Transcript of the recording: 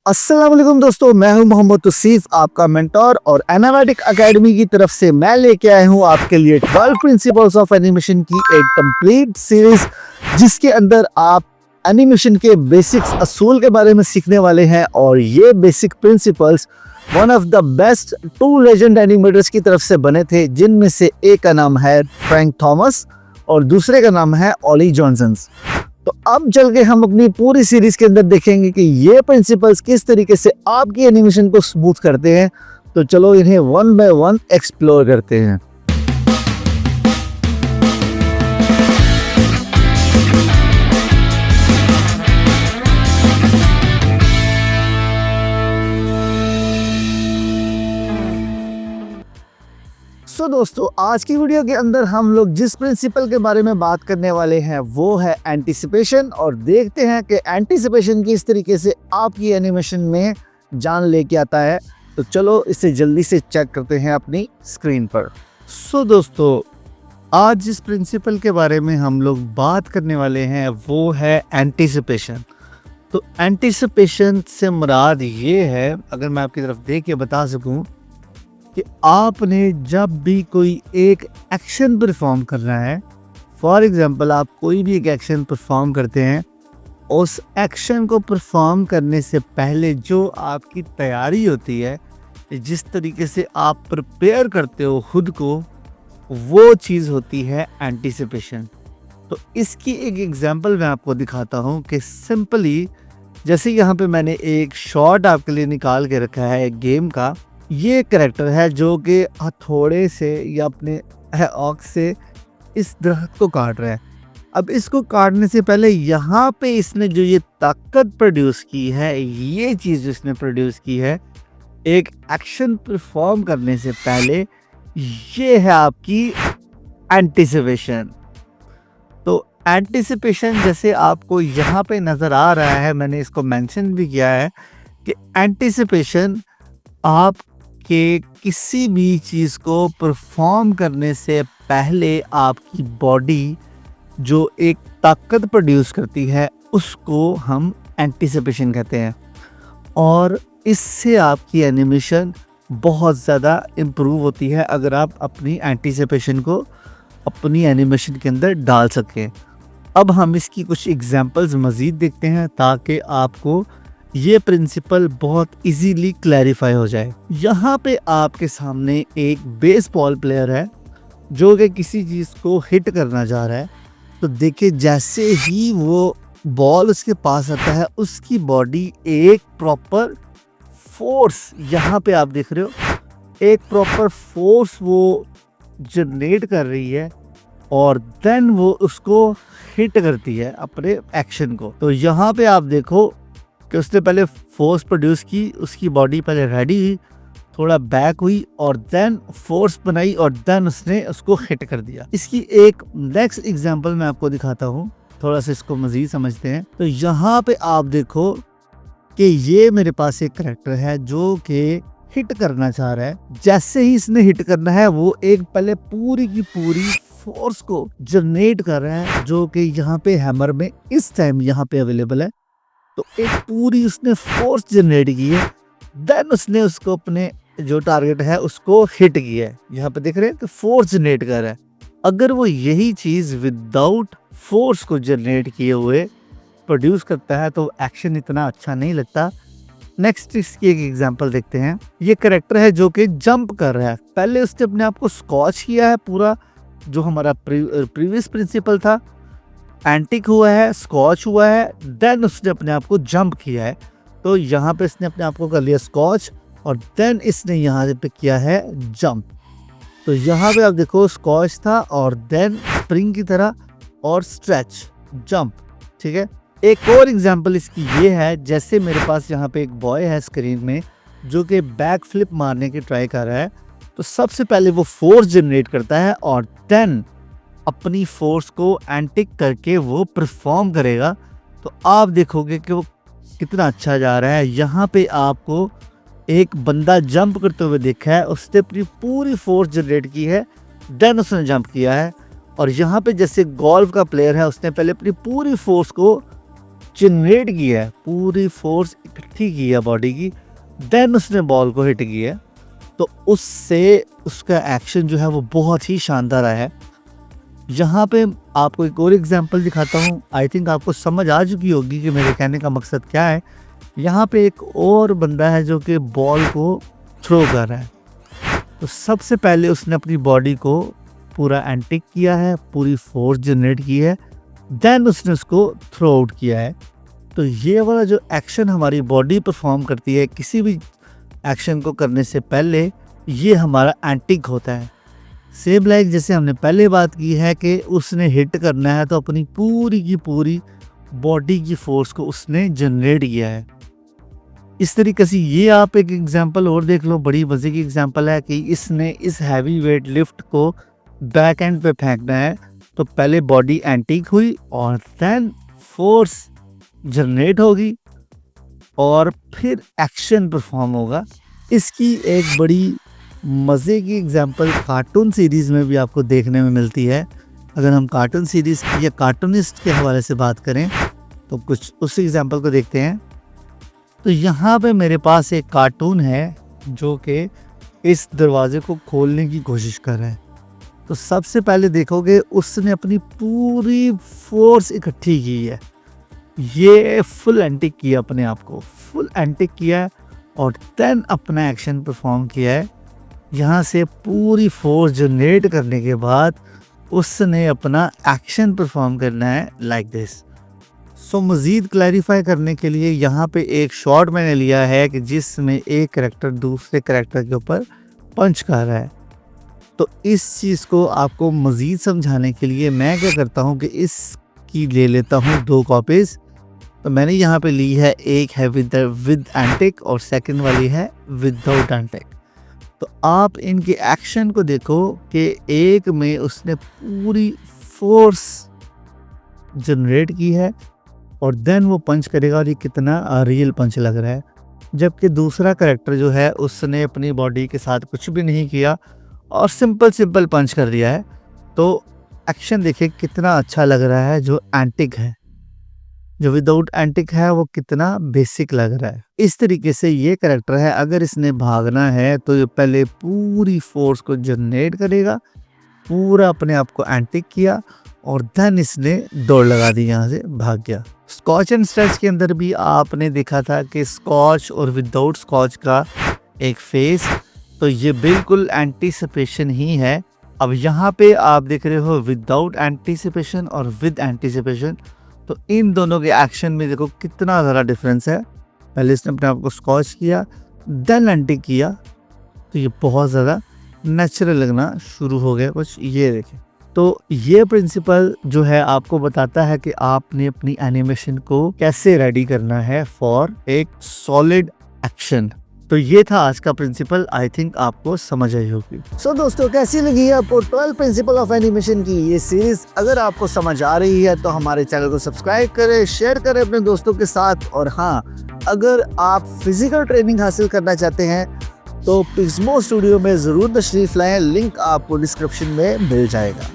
अस्सलाम वालेकुम दोस्तों, मैं हूं मोहम्मद तौसीफ, आपका मेंटोर और एनालिटिक एकेडमी की तरफ से मैं लेके आया हूं आपके लिए 12 प्रिंसिपल्स ऑफ एनिमेशन की एक कंप्लीट सीरीज, जिसके अंदर आप एनिमेशन के बेसिक्स असूल के बारे में सीखने वाले हैं। और ये basic principles one of the best 2 legend animators की तरफ से बने थे, जिनमें से एक का नाम है फ्रैंक थॉमस और दूसरे का नाम है ओली जॉनसन। तो अब चल के हम अपनी पूरी सीरीज के अंदर देखेंगे कि ये प्रिंसिपल्स किस तरीके से आपकी एनिमेशन को स्मूथ करते हैं। तो चलो इन्हें वन बाय वन एक्सप्लोर करते हैं। दोस्तों, आज की वीडियो के अंदर हम लोग जिस प्रिंसिपल के बारे में बात करने वाले हैं वो है एंटीसिपेशन, और देखते हैं कि एंटीसिपेशन किस तरीके से आपकी एनिमेशन में जान लेके आता है। तो चलो इसे जल्दी से चेक करते हैं अपनी स्क्रीन पर। दोस्तों, आज जिस प्रिंसिपल के बारे में हम लोग बात करने वाले हैं वो है एंटीसिपेशन। तो एंटीसिपेशन से मुराद ये है, अगर मैं आपकी तरफ देख के बता सकूं, कि आपने जब भी कोई एक एक्शन परफॉर्म करना है, फॉर एग्जांपल आप कोई भी एक एक्शन परफॉर्म करते हैं, उस एक्शन को परफॉर्म करने से पहले जो आपकी तैयारी होती है, जिस तरीके से आप प्रिपेयर करते हो खुद को, वो चीज़ होती है एंटीसिपेशन। तो इसकी एक एग्जांपल मैं आपको दिखाता हूँ कि सिंपली जैसे यहाँ पे मैंने एक शॉट आपके लिए निकाल के रखा है एक गेम का। ये कैरेक्टर है जो कि हथौड़े से या अपने ऑक्स से इस दरख्त को काट रहा है। अब इसको काटने से पहले यहाँ पे इसने जो ये ताकत प्रोड्यूस की है, ये चीज़ इसने प्रोड्यूस की है एक एक्शन परफॉर्म करने से पहले, ये है आपकी एंटीसिपेशन। तो एंटीसिपेशन जैसे आपको यहाँ पे नज़र आ रहा है, मैंने इसको मेंशन भी किया है कि एंटीसिपेशन आप कि किसी भी चीज़ को परफॉर्म करने से पहले आपकी बॉडी जो एक ताकत प्रोड्यूस करती है, उसको हम एंटीसिपेशन कहते हैं। और इससे आपकी एनिमेशन बहुत ज़्यादा इम्प्रूव होती है अगर आप अपनी एंटीसिपेशन को अपनी एनिमेशन के अंदर डाल सकें। अब हम इसकी कुछ एग्जांपल्स मज़ीद देखते हैं ताकि आपको ये प्रिंसिपल बहुत इजीली क्लैरिफाई हो जाए। यहाँ पे आपके सामने एक बेसबॉल प्लेयर है जो कि किसी चीज़ को हिट करना चाह रहा है। तो देखिए, जैसे ही वो बॉल उसके पास आता है, उसकी बॉडी एक प्रॉपर फोर्स, यहाँ पे आप देख रहे हो, एक प्रॉपर फोर्स वो जनरेट कर रही है और देन वो उसको हिट करती है अपने एक्शन को। तो यहाँ पे आप देखो कि उसने पहले फोर्स प्रोड्यूस की, उसकी बॉडी पहले रेडी हुई, थोड़ा बैक हुई और देन फोर्स बनाई और देन उसने उसको हिट कर दिया। इसकी एक नेक्स्ट एग्जांपल मैं आपको दिखाता हूँ, थोड़ा सा इसको मजीद समझते हैं। तो यहाँ पे आप देखो कि ये मेरे पास एक कैरेक्टर है जो कि हिट करना चाह रहा है। जैसे ही इसने हिट करना है, वो एक पहले पूरी की पूरी फोर्स को जनरेट कर रहा है, जो कि यहाँ पे हैमर में इस टाइम यहाँ पे अवेलेबल है। तो एक पूरी उसने फोर्स जनरेट की है, देन उसने उसको अपने जो टारगेट है उसको हिट किया है। यहाँ पे देख रहे हैं कि फोर्स जनरेट कर रहा है। अगर वो यही चीज़ विदाउट फोर्स को जनरेट किए हुए प्रोड्यूस करता है तो एक्शन इतना अच्छा नहीं लगता। नेक्स्ट इसकी एक एग्जांपल देखते हैं। ये कैरेक्टर है जो कि जंप कर रहा है। पहले उसने अपने आप को स्कॉच किया है, पूरा जो हमारा प्रीवियस प्रिंसिपल था, एंटिक हुआ है, स्कॉच हुआ है, देन उसने अपने आप को जंप किया है। तो यहाँ पे इसने अपने आप को कर लिया स्कॉच और देन इसने यहाँ पे किया है जंप। तो यहाँ पे आप देखो, स्कॉच था और देन स्प्रिंग की तरह और स्ट्रेच, जंप। ठीक है, एक और एग्जांपल इसकी ये है, जैसे मेरे पास यहाँ पे एक बॉय है स्क्रीन में जो कि बैक फ्लिप मारने की ट्राई कर रहा है। तो सबसे पहले वो फोर्स जनरेट करता है और देन अपनी फोर्स को एंटिक करके वो परफॉर्म करेगा। तो आप देखोगे कि वो कितना अच्छा जा रहा है। यहाँ पे आपको एक बंदा जंप करते हुए देखा है, उसने अपनी पूरी फोर्स जनरेट की है, देन उसने जंप किया है। और यहाँ पे जैसे गोल्फ का प्लेयर है, उसने पहले अपनी पूरी फोर्स को जनरेट किया है, पूरी फोर्स इकट्ठी की है बॉडी की, देन उसने बॉल को हिट किया है, तो उससे उसका एक्शन जो है वो बहुत ही शानदार आया है। यहाँ पे आपको एक और एग्जांपल दिखाता हूँ, आई थिंक आपको समझ आ चुकी होगी कि मेरे कहने का मकसद क्या है। यहाँ पे एक और बंदा है जो कि बॉल को थ्रो कर रहा है, तो सबसे पहले उसने अपनी बॉडी को पूरा एंटिक किया है, पूरी फोर्स जनरेट की है, देन उसने उसको थ्रो आउट किया है। तो ये वाला जो एक्शन हमारी बॉडी परफॉर्म करती है किसी भी एक्शन को करने से पहले, ये हमारा एंटिक होता है। सेम लाइक जैसे हमने पहले बात की है कि उसने हिट करना है तो अपनी पूरी की पूरी बॉडी की फोर्स को उसने जनरेट किया है। इस तरीके से ये आप एक एग्जांपल और देख लो, बड़ी मज़े की एग्जांपल है कि इसने इस हैवी वेट लिफ्ट को बैक एंड पे फेंकना है, तो पहले बॉडी एंटिक हुई और देन फोर्स जनरेट होगी और फिर एक्शन परफॉर्म होगा। इसकी एक बड़ी मज़े की एग्जांपल कार्टून सीरीज़ में भी आपको देखने में मिलती है। अगर हम कार्टून सीरीज़ या कार्टूनिस्ट के हवाले से बात करें तो कुछ उस एग्जांपल को देखते हैं। तो यहाँ पे मेरे पास एक कार्टून है जो कि इस दरवाजे को खोलने की कोशिश कर रहा है। तो सबसे पहले देखोगे उसने अपनी पूरी फोर्स इकट्ठी की है, ये फुल एंटिक किया, अपने आप को फुल एंटिक किया है और देन अपना एक्शन परफॉर्म किया है। यहाँ से पूरी फोर्स जनरेट करने के बाद उसने अपना एक्शन परफॉर्म करना है लाइक दिस। सो मज़ीद क्लैरिफाई करने के लिए यहाँ पे एक शॉट मैंने लिया है कि जिसमें एक करैक्टर दूसरे करैक्टर के ऊपर पंच कर रहा है। तो इस चीज़ को आपको मज़ीद समझाने के लिए मैं क्या करता हूँ कि इसकी ले लेता हूँ 2 कॉपीज़। तो मैंने यहाँ पे ली है, एक है विद एंटिक और सेकंड वाली है विदाउट एंटिक। तो आप इनके एक्शन को देखो कि एक में उसने पूरी फोर्स जनरेट की है और देन वो पंच करेगा और ये कितना रियल पंच लग रहा है। जबकि दूसरा करैक्टर जो है उसने अपनी बॉडी के साथ कुछ भी नहीं किया और सिंपल पंच कर दिया है। तो एक्शन देखिए कितना अच्छा लग रहा है जो एंटिक है, जो विदाउट एंटिक है वो कितना बेसिक लग रहा है। इस तरीके से ये करैक्टर है, अगर इसने भागना है तो ये पहले पूरी फोर्स को जनरेट करेगा, पूरा अपने आप को एंटिक किया और देन इसने दौड़ लगा दी, यहाँ से भाग गया। स्कॉच एंड स्ट्रेच के अंदर भी आपने देखा था कि स्कॉच और विदाउट स्कॉच का एक फेस, तो ये बिल्कुल एंटीसिपेशन ही है। अब यहाँ पे आप देख रहे हो विदाउट एंटीसिपेशन और विद एंटीसिपेशन, तो इन दोनों के एक्शन में देखो कितना ज़्यादा डिफरेंस है। पहले इसने अपने आप को स्कॉच किया, देन एंटिक किया, तो ये बहुत ज़्यादा नेचुरल लगना शुरू हो गया कुछ। ये देखें, तो ये प्रिंसिपल जो है आपको बताता है कि आपने अपनी एनिमेशन को कैसे रेडी करना है फॉर एक सॉलिड एक्शन। तो ये था आज का प्रिंसिपल, आई थिंक आपको समझ आई होगी। सो दोस्तों, कैसी लगी आपको 12 प्रिंसिपल ऑफ एनिमेशन की ये सीरीज? अगर आपको समझ आ रही है तो हमारे चैनल को सब्सक्राइब करें, शेयर करें अपने दोस्तों के साथ। और हाँ, अगर आप फिजिकल ट्रेनिंग हासिल करना चाहते हैं तो पिक्समो स्टूडियो में ज़रूर तशरीफ़ लाएं, लिंक आपको डिस्क्रिप्शन में मिल जाएगा।